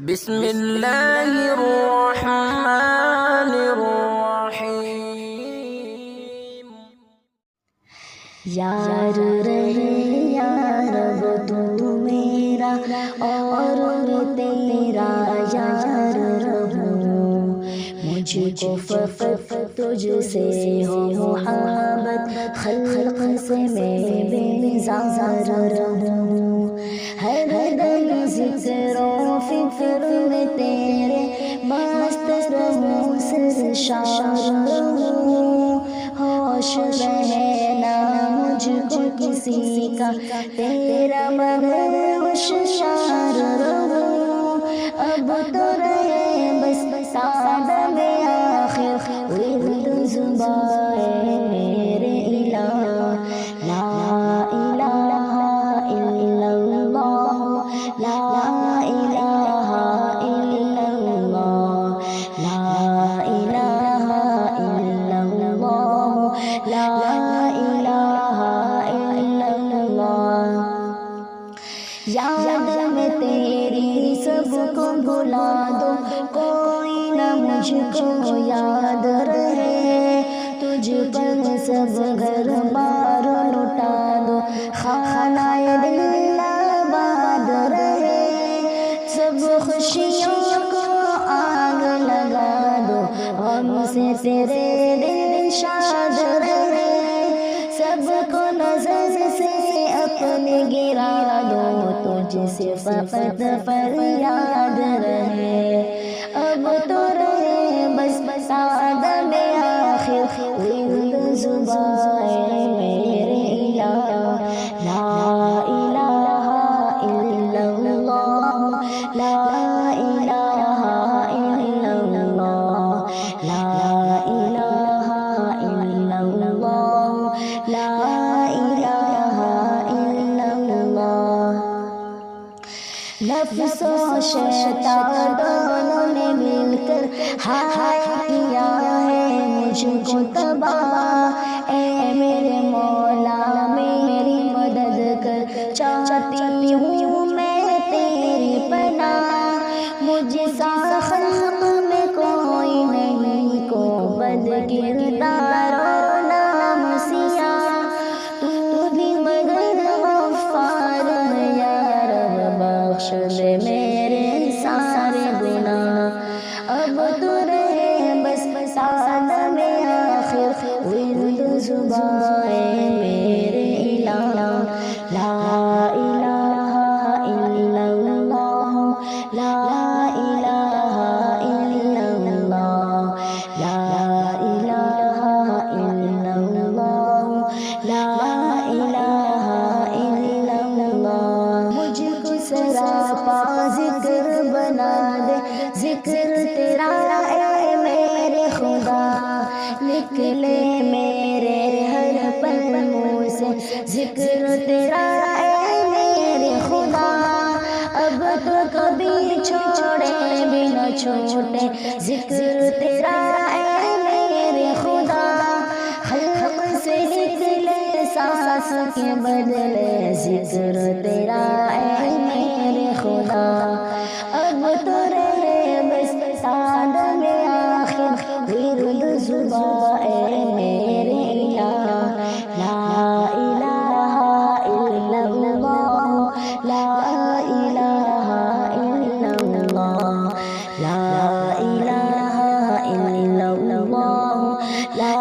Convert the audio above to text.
بسم اللہ الرحمن الرحیم۔ یار رہے یا رب تو میرا اور میں تیرا یار رہوں، مجھ کو فقط تجھ سے ہو محبت، خلق سے میں بیزار رہوں، ہر دم ذکر و فکر میں تیرے مست رہوں، سرشار رہوں، ہوش رہے نہ مجھ کو کسی کا تیرا مگر ہوشیار رہوں، اب تو رہے بس سادہ میں آخر ورد زبان میرے الہ، لا الہ الا اللہ، لا الہ الا اللہ، لا الہ الا اللہ، لا الہ الا اللہ۔ یاد میں تیری سب کو بھلا دو، کوئی نہ مجھ کو یاد رہے، تجھ پر سب گھر بار لٹا دو، خانہ دل آباد رہے، سب خوشیوں کو آگ لگا دو، غم سے تیرے دل شاد رہے، سب کو نظر سے اپنے گرا دو، تجھ سے فقط فریاد رہے، اب تو رہے بس سادہ میں آخر ورد زبان میرے الہ، لا الہ الا اللہ، لا الہ الا اللہ، لا الہ الا اللہ، لا الہ الا اللہ۔ نفس و شیطان دونوں نے مل کر ہائے کیا ہے مجھ کو تباہ، اے میرے مولا میری مدد کر، چاہتی ہوں میں تیری پناہ، مجھ سا خلق میں کوئی نہیں کو بد کردار و نام سیاہ، تو بھی مگر غفار ہے یا رب، بخش دے میرے سارے گناہ، اب تو رہے بس سادہ میں آخر ورد زبان میرے الہ، لا الہ الا اللہ، لا الہ الا اللہ، لا الہ الا اللہ، لا الہ الا اللہ۔ مجھ کو سراپا ذکر بنا دے، ذکر تیرا اے میرے خدا، نکلے میرے ہر پل منہ سے ذکر تیرا اے میرے خدا، اب تو کبھی چھوڑے بھی نہ چھوٹے ذکر تیرا اے میرے خدا، خلق سے نکلے سانس کے بدلے ذکر تیرا اے میرے خدا، اب تو رہے بس سادہ میں آخر ورد زبان میرے الہ، لا الہ الا اللہ، لا الہ الا اللہ، لا الہ الا اللہ، لا